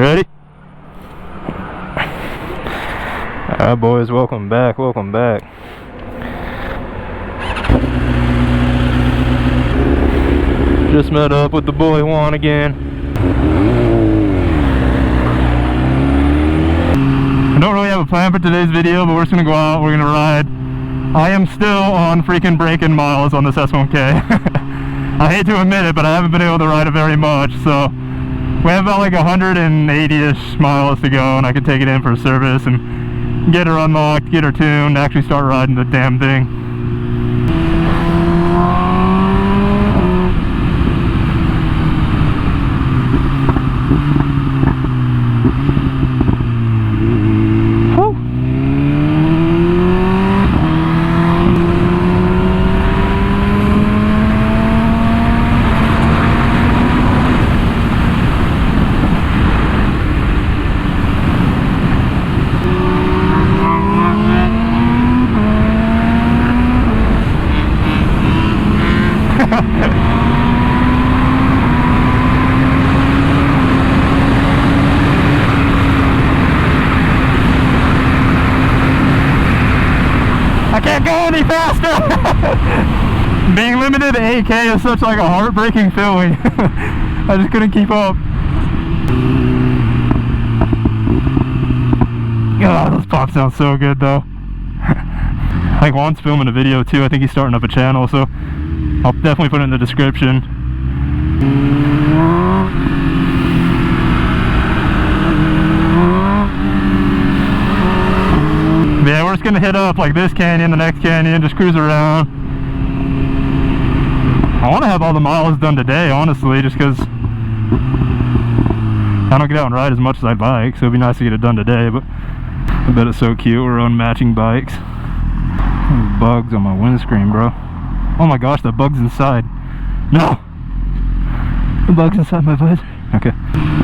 Ready? Alright boys, welcome back. Just met up with the boy Juan again. I don't really have a plan for today's video, but we're just gonna go out, we're gonna ride. I am still on freaking break-in miles on this S1K. I hate to admit it, but I haven't been able to ride it very much, so we have about like 180-ish miles to go, and I can take it in for a service and get her unlocked, get her tuned, actually start riding the damn thing. I can't go any faster! Being limited to 8K is such like a heartbreaking feeling. I just couldn't keep up. God, those pops sound so good though. I think Juan's filming a video too. I think he's starting up a channel, so I'll definitely put it in the description. Yeah, we're just gonna hit up like this canyon, the next canyon, just cruise around. I want to have all the miles done today, honestly, just because I don't get out and ride as much as I'd like, so it'd be nice to get it done today. But I bet it's so cute, we're on matching bikes. There's bugs on my windscreen, bro. Oh my gosh, the bug's inside. No! The bug's inside my visor. Okay.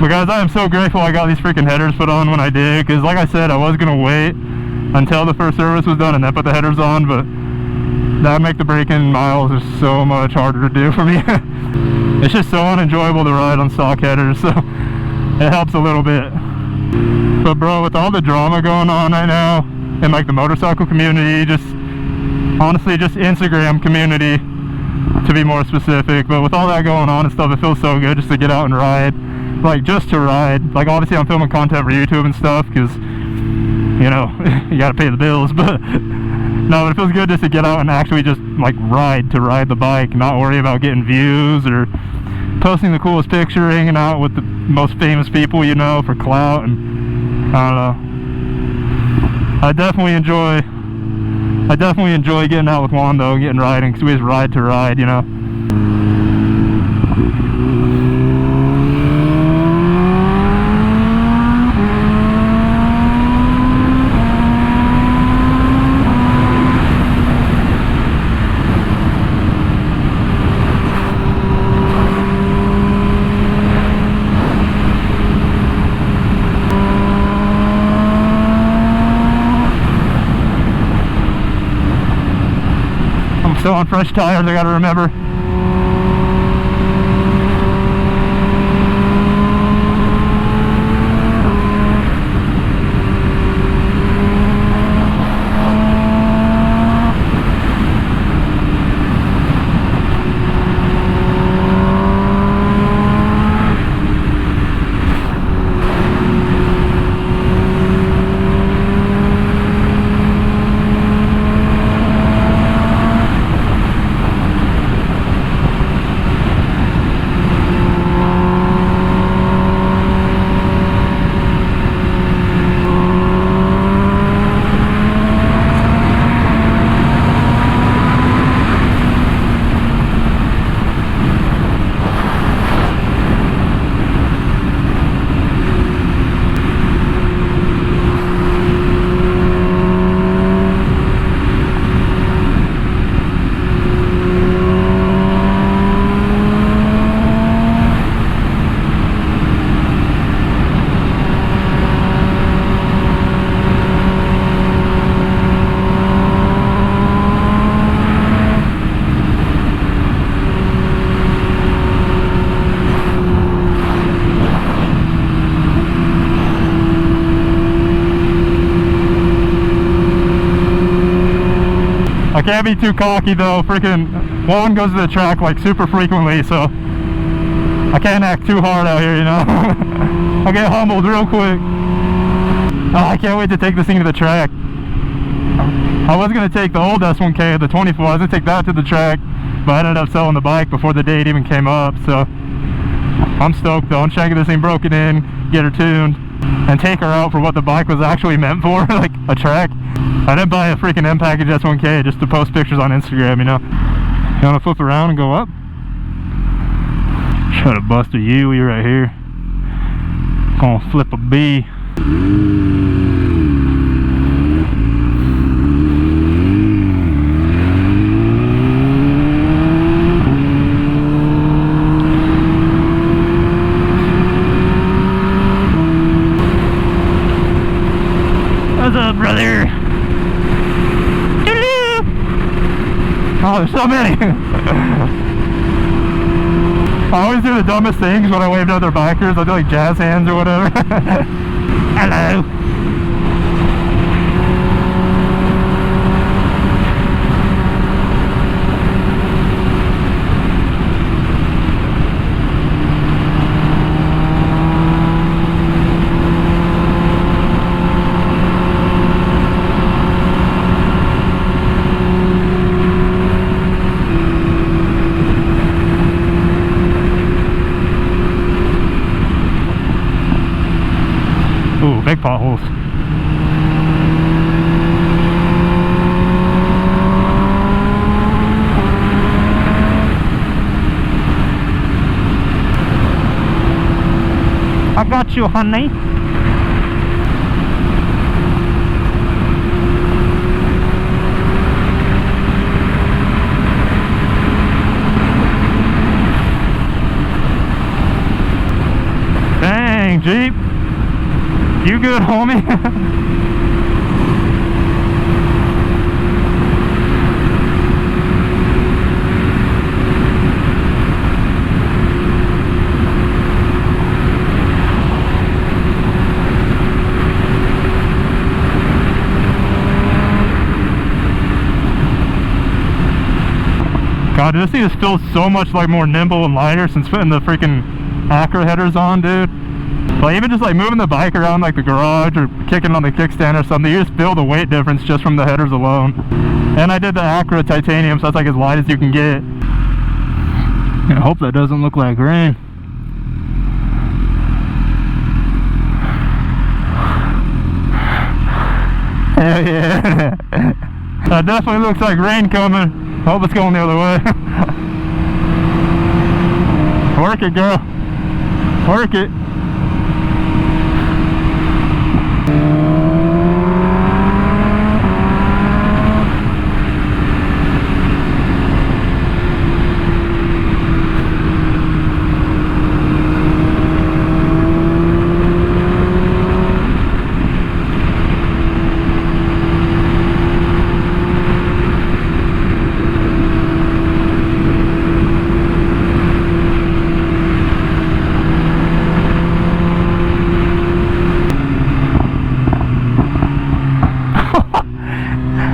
But guys, I am so grateful I got these freaking headers put on when I did, because like I said, I was gonna wait until the first service was done and then put the headers on, but that would make the break-in miles just so much harder to do for me. It's just so unenjoyable to ride on stock headers, so it helps a little bit. But bro, with all the drama going on right now in like the motorcycle community, just honestly just Instagram community to be more specific, but with all that going on and stuff, it feels so good just to get out and ride, like just to ride. Like obviously I'm filming content for YouTube and stuff because, you know, you gotta pay the bills, but no, it feels good just to get out and actually just like ride the bike, not worry about getting views or posting the coolest picture, hanging out with the most famous people, you know, for clout. And I don't know, I definitely enjoy getting out with Juan though, getting riding, because we just ride to ride, you know. Still on fresh tires, I gotta remember. can't be too cocky though. Freaking Juan goes to the track like super frequently, so I can't act too hard out here, you know. I get humbled real quick. Oh, I can't wait to take this thing to the track. I was gonna take the old S1K, the 24. I was gonna take that to the track, but I ended up selling the bike before the date even came up. So I'm stoked though. I'm trying to get this thing broken in, get her tuned, and take her out for what the bike was actually meant for, like a track. I didn't buy a freaking M package S1K just to post pictures on Instagram, you know. You wanna flip around and go up? Try to bust a U right here. Gonna flip a B. What's up, brother? Oh, there's so many. I always do the dumbest things when I wave to other bikers. I do like jazz hands or whatever. Hello. Ooh, big potholes. I got you, honey. Dang, Jeep. You good, homie? God, this thing just feels so much like more nimble and lighter since putting the freaking Acura headers on, dude. Like even just like moving the bike around like the garage or kicking on the kickstand or something, you just feel the weight difference just from the headers alone. And I did the Acura titanium, so that's like as light as you can get. I hope that doesn't look like rain. Hell yeah. That definitely looks like rain coming. Hope it's going the other way. Work it, girl. Work it.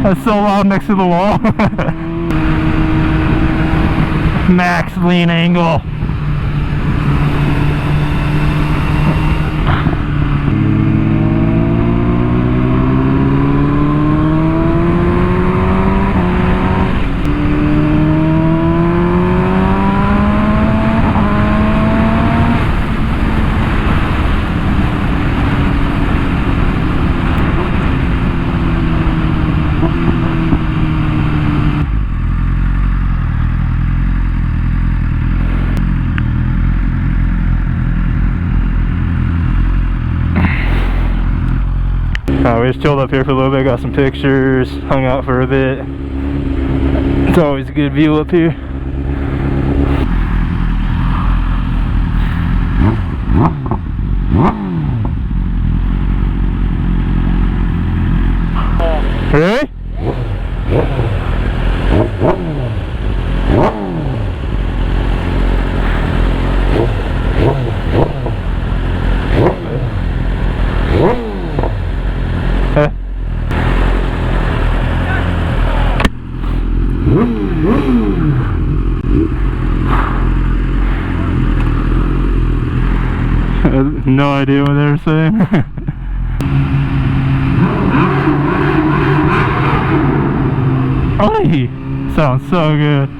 That's so loud next to the wall. Max lean angle. We just chilled up here for a little bit, got some pictures, hung out for a bit. It's always a good view up here. Really? No idea what they were saying. Oh, sounds so good.